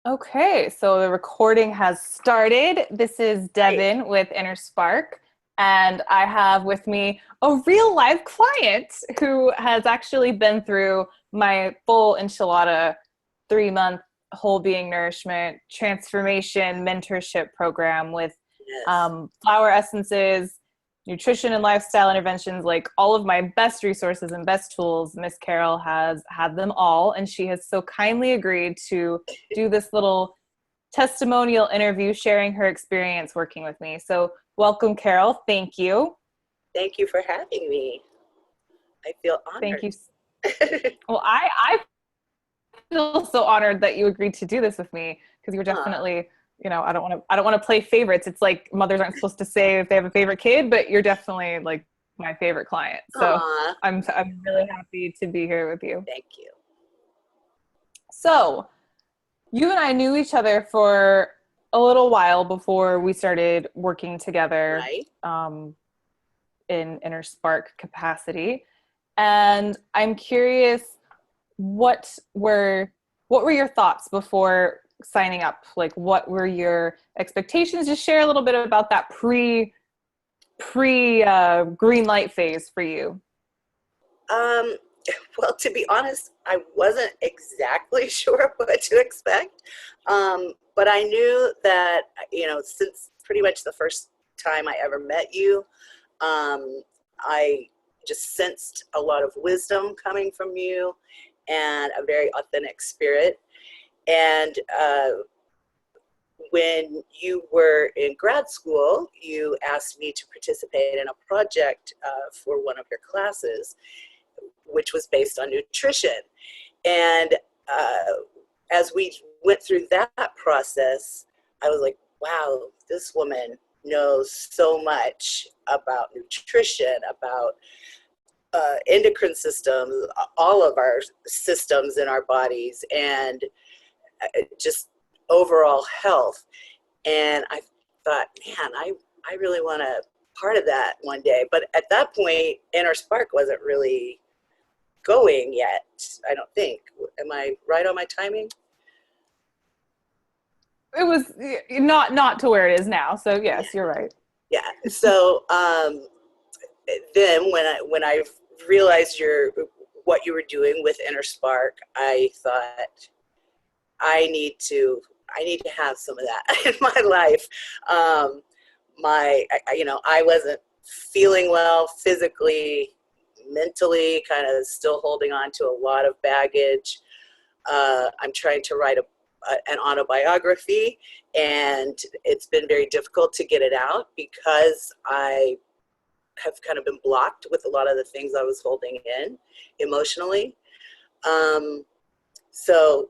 Okay, so the recording has started. This is Right. Devin with InnerSpark, and I have with me a real live client who has actually been through my full enchilada 3 month whole being nourishment transformation mentorship program with Yes. flower essences, nutrition and lifestyle interventions, like all of my best resources and best tools. Miss Carole has had them all, and she has so kindly agreed to do this little testimonial interview sharing her experience working with me. So, welcome, Carole. Thank you. Thank you for having me. I feel Thank honored. you. Well, I feel so honored that you agreed to do this with me because you were Aw, definitely, I don't want to play favorites. It's like mothers aren't supposed to say if they have a favorite kid, but you're definitely like my favorite client. So aw, I'm really happy to be here with you. thank you. So you and I knew each other for a little while before we started working together Right? in InnerSpark capacity. And I'm curious, what were what were your thoughts before signing up? Like, what were your expectations? Just share a little bit about that pre green light phase for you. Um, well, to be honest, I wasn't exactly sure what to expect. But I knew that, since pretty much the first time I ever met you, I just sensed a lot of wisdom coming from you and a very authentic spirit. And when you were in grad school, you asked me to participate in a project for one of your classes, which was based on nutrition. And as we went through that process, I was like, wow, this woman knows so much about nutrition, about endocrine systems, all of our systems in our bodies, and just overall health. And I thought, man, I really want to part of that one day. But at that point, Inner Spark wasn't really going yet, I don't think. Am I right on my timing? It was not to where it is now. So Yeah. yes, you're right. Yeah. So then when I realized what you were doing with Inner Spark, I thought I need to I need to have some of that in my life. Um, I wasn't feeling well physically, mentally, kind of still holding on to a lot of baggage. I'm trying to write an autobiography, and it's been very difficult to get it out because I have kind of been blocked with a lot of the things I was holding in emotionally. Um, so,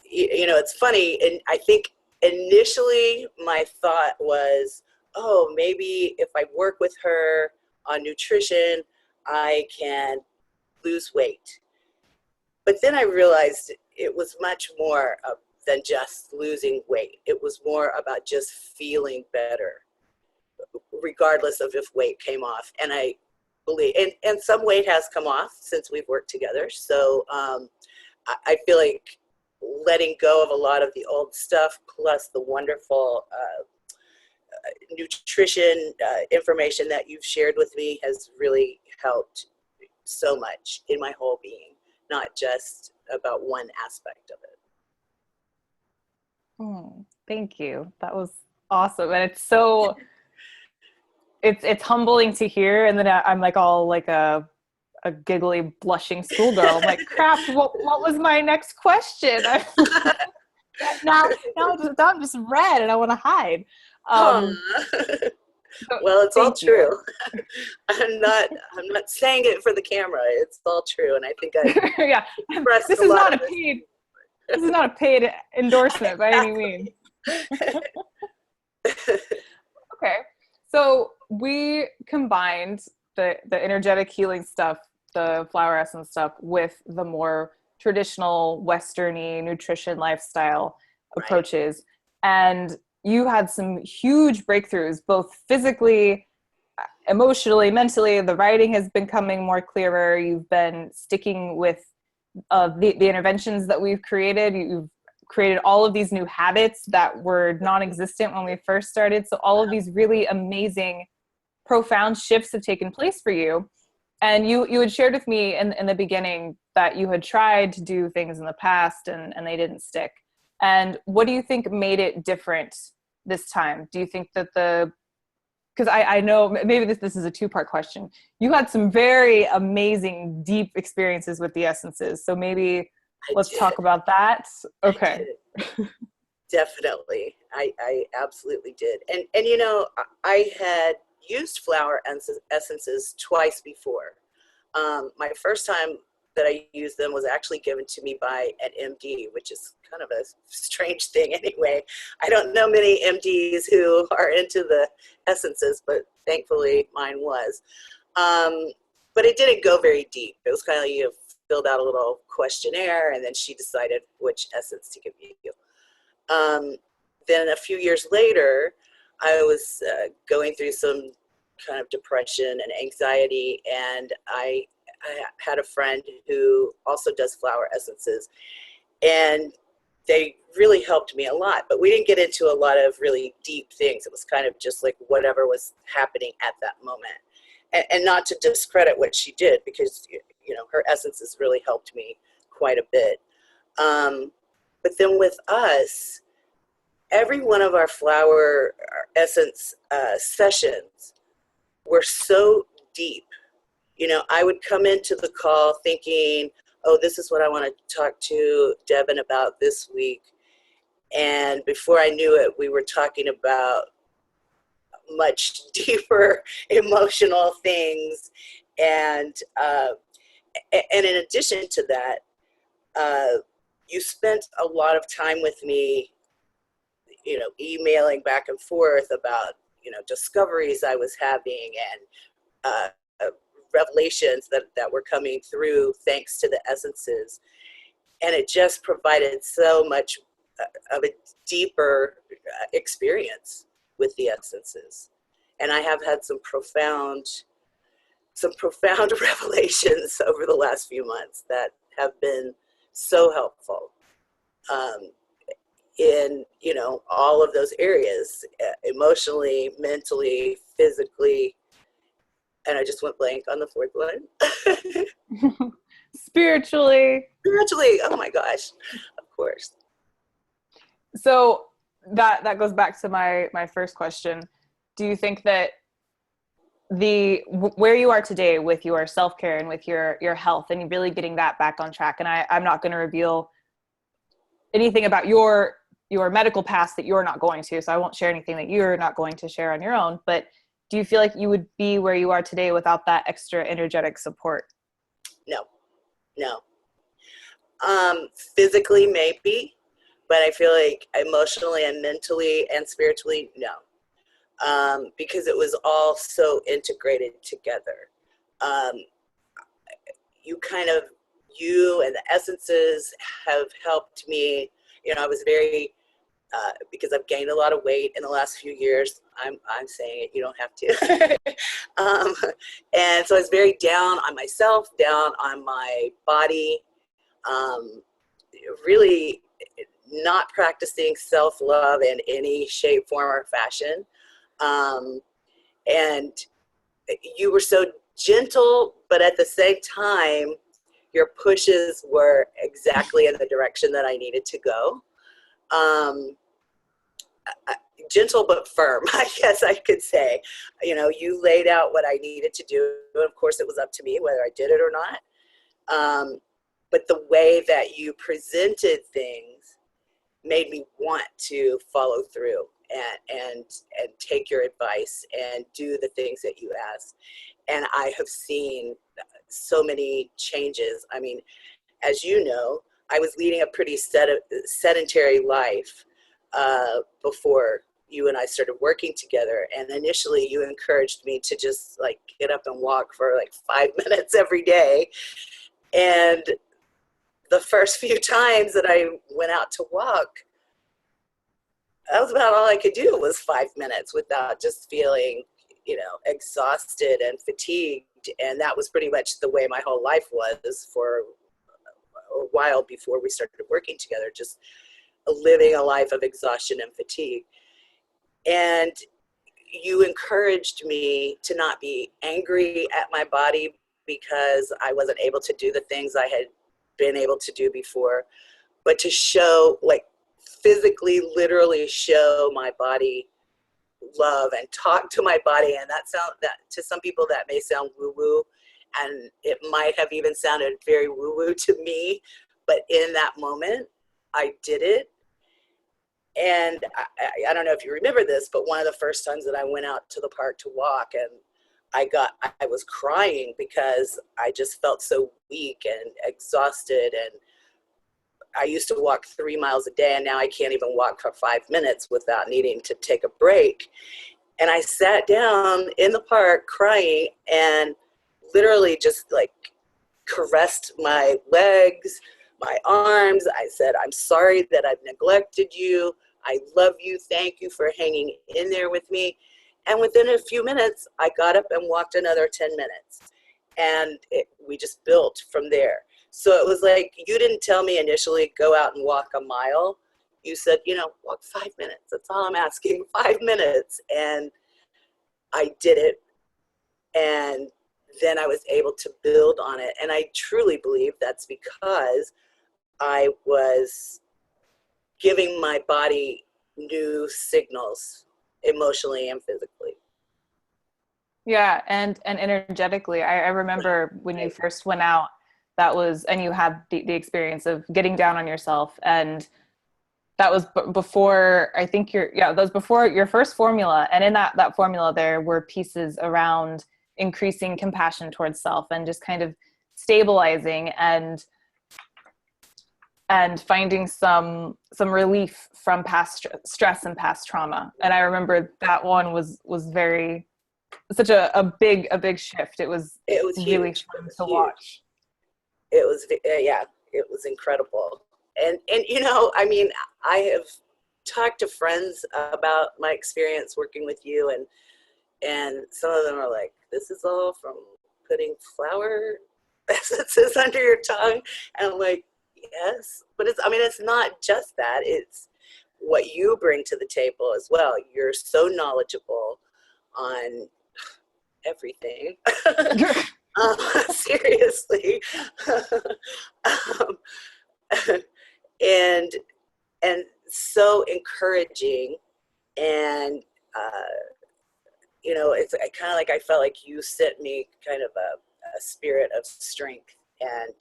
it's funny, and I think initially my thought was, oh, maybe if I work with her on nutrition, I can lose weight. But then I realized it was much more than just losing weight. It was more about just feeling better, regardless of if weight came off. And I believe, and some weight has come off since we've worked together. So I feel like letting go of a lot of the old stuff, plus the wonderful nutrition information that you've shared with me, has really helped so much in my whole being, not just about one aspect of it. Thank you. That was awesome, and it's humbling to hear. And then I'm like all like a giggly, blushing schoolgirl. I'm like, crap, what was my next question? Now I'm just red and I want to hide. Um, so Well, it's all thank you. true. I'm not saying it for the camera. It's all true, and I think I've Yeah, expressed this a is lot not of a paid this is not a paid endorsement by any means. exactly. Okay, so we combined the energetic healing stuff, the flower essence stuff, with the more traditional Westerny nutrition lifestyle Right. approaches, and you had some huge breakthroughs, both physically, emotionally, mentally. The writing has been coming more clearer. You've been sticking with the interventions that we've created. You've created all of these new habits that were non-existent when we first started. So all of these really amazing, profound shifts have taken place for you. And you had shared with me in the beginning that you had tried to do things in the past and they didn't stick. And what do you think made it different this time? Do you think that because I know maybe this is a two-part question. You had some very amazing, deep experiences with the essences. So maybe let's talk about that. Okay. Definitely. I absolutely did. And you know, I had used flower essences twice before. My first time that I used them was actually given to me by an MD, which is kind of a strange thing anyway. I don't know many MDs who are into the essences, but thankfully mine was. But it didn't go very deep. It was kind of like you filled out a little questionnaire and then she decided which essence to give you. Then a few years later, I was going through some kind of depression and anxiety, and I had a friend who also does flower essences, and they really helped me a lot, but we didn't get into a lot of really deep things. It was kind of just like whatever was happening at that moment. And not to discredit what she did, because, you know, her essences really helped me quite a bit. But then with us, every one of our flower essence sessions were so deep. You know, I would come into the call thinking, oh, this is what I want to talk to Devin about this week. And before I knew it, we were talking about much deeper emotional things. And in addition to that, you spent a lot of time with me, you know, emailing back and forth about, you know, discoveries I was having and revelations that were coming through thanks to the essences. And it just provided so much of a deeper experience with the essences. And I have had some profound revelations over the last few months that have been so helpful in, you know, all of those areas, emotionally, mentally, physically. And I just went blank on the fourth one. Spiritually. Oh my gosh, of course. So that goes back to my first question. Do you think that where you are today with your self-care and with your health and really getting that back on track, and I'm not going to reveal anything about your medical past that you're not going to, so I won't share anything that you're not going to share on your own, but do you feel like you would be where you are today without that extra energetic support? No. Physically, maybe, but I feel like emotionally and mentally and spiritually, no. Because it was all so integrated together. You and the essences have helped me. You know, I was very, because I've gained a lot of weight in the last few years. I'm saying it, you don't have to. And so I was very down on myself, down on my body, really not practicing self-love in any shape, form, or fashion. And you were so gentle, but at the same time, your pushes were exactly in the direction that I needed to go. Gentle but firm, I guess I could say. You know, you laid out what I needed to do. Of course, it was up to me whether I did it or not. But the way that you presented things made me want to follow through and take your advice and do the things that you asked. And I have seen so many changes. I mean, as you know, I was leading a pretty sedentary life before you and I started working together. And initially you encouraged me to just like get up and walk for like 5 minutes every day. And the first few times that I went out to walk, that was about all I could do was 5 minutes without just feeling, you know, exhausted and fatigued. And that was pretty much the way my whole life was for a while before we started working together. Just living a life of exhaustion and fatigue. And you encouraged me to not be angry at my body because I wasn't able to do the things I had been able to do before, but to show, like, physically, literally show my body love and talk to my body. And that to some people that may sound woo-woo, and it might have even sounded very woo-woo to me, but in that moment I did it. And I don't know if you remember this, but one of the first times that I went out to the park to walk, and I was crying because I just felt so weak and exhausted. And I used to walk 3 miles a day, and now I can't even walk for 5 minutes without needing to take a break. And I sat down in the park crying and literally just like caressed my legs, my arms. I said, I'm sorry that I've neglected you. I love you. Thank you for hanging in there with me. And within a few minutes, I got up and walked another 10 minutes. And we just built from there. So it was like, you didn't tell me initially, go out and walk a mile. You said, walk 5 minutes. That's all I'm asking, 5 minutes. And I did it. And then I was able to build on it. And I truly believe that's because I was giving my body new signals emotionally and physically. Yeah, and energetically. I remember when you first went out, and you had the experience of getting down on yourself, and that was before, I think that was before your first formula. And in that formula, there were pieces around increasing compassion towards self and just kind of stabilizing and finding some relief from past stress and past trauma. And I remember that one was such a big shift. It was really fun to watch. It was incredible. And I have talked to friends about my experience working with you, and some of them are like, this is all from putting flour essences under your tongue. And I'm like, yes, but it's not just that. It's what you bring to the table as well. You're so knowledgeable on everything. Seriously. And so encouraging. And it's kind of like, I felt like you sent me kind of a spirit of strength, and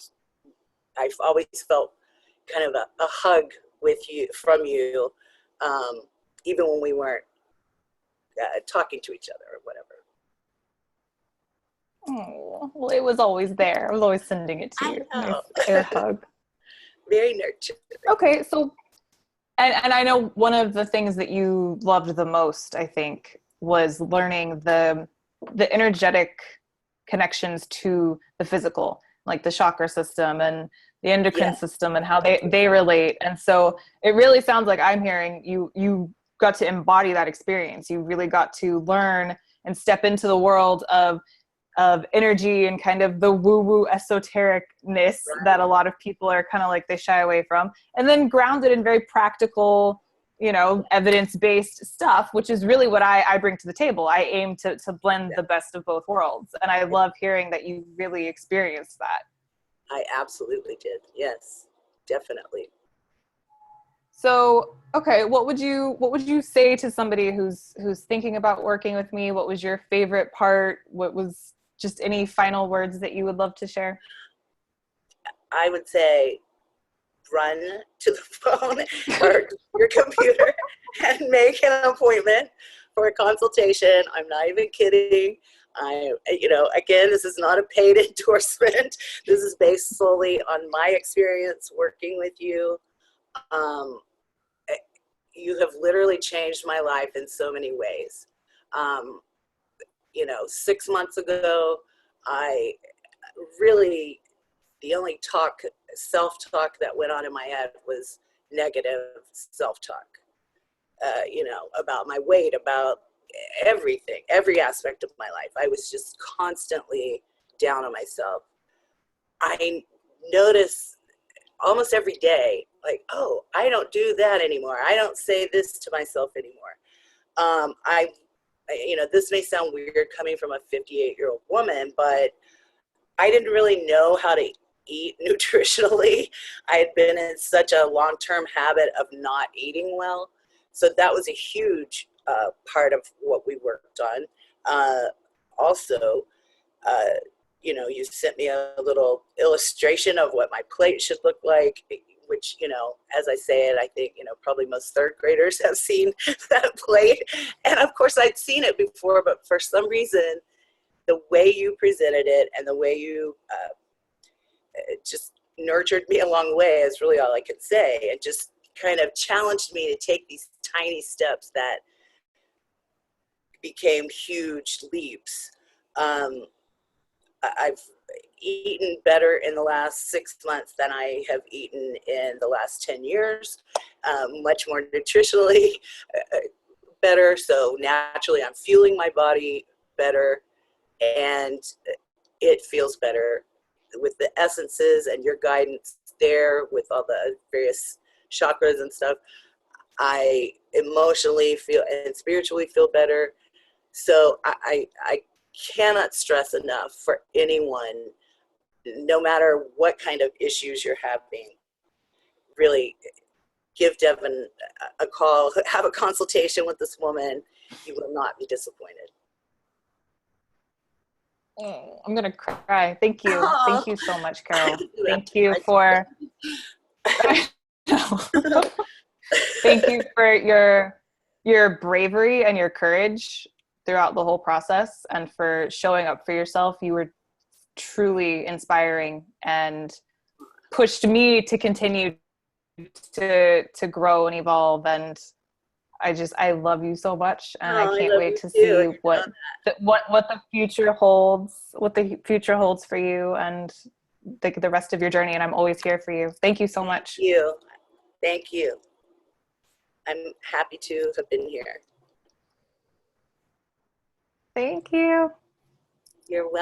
I've always felt kind of a hug from you, even when we weren't talking to each other or whatever. Oh, well, it was always there. I was always sending it to you. Nice air hug. Very nurturing. Okay, so, and I know one of the things that you loved the most, I think, was learning the energetic connections to the physical, like the chakra system and the endocrine system and how they relate. And so it really sounds like I'm hearing you got to embody that experience. You really got to learn and step into the world of energy and kind of the woo-woo esotericness that a lot of people are kind of like, they shy away from, and then grounded in very practical, evidence-based stuff, which is really what I bring to the table. I aim to blend the best of both worlds. And I love hearing that you really experienced that. I absolutely did. Yes, definitely. So, okay, what would you say to somebody who's thinking about working with me? What was your favorite part? What was just any final words that you would love to share? I would say run to the phone or your computer and make an appointment for a consultation. I'm not even kidding. Again, this is not a paid endorsement. This is based solely on my experience working with you. You have literally changed my life in so many ways. 6 months ago, the only self-talk that went on in my head was negative self-talk, about my weight, about everything, every aspect of my life. I was just constantly down on myself. I notice almost every day, like, oh, I don't do that anymore. I don't say this to myself anymore. This may sound weird coming from a 58-year-old woman, but I didn't really know how to eat nutritionally. I had been in such a long-term habit of not eating well. So that was a huge part of what we worked on. Also, you sent me a little illustration of what my plate should look like, which, as I say it, I think, probably most third graders have seen that plate. And of course I'd seen it before, but for some reason, the way you presented it and the way you it just nurtured me along the way is really all I could say. It just kind of challenged me to take these tiny steps that became huge leaps. I've eaten better in the last 6 months than I have eaten in the last 10 years, much more nutritionally better. So naturally I'm fueling my body better, and it feels better with the essences and your guidance there with all the various chakras and stuff. I emotionally feel and spiritually feel better. So I cannot stress enough for anyone, no matter what kind of issues you're having, really give Devin a call, have a consultation with this woman. You will not be disappointed. I'm going to cry. Thank you. Oh. Thank you so much, Carole. Thank you for thank you for your bravery and your courage throughout the whole process, and for showing up for yourself. You were truly inspiring and pushed me to continue to grow and evolve. And I love you so much, and I can't wait to see what the future holds, for you and the rest of your journey. And I'm always here for you. Thank you so much. Thank you. I'm happy to have been here. Thank you. You're welcome.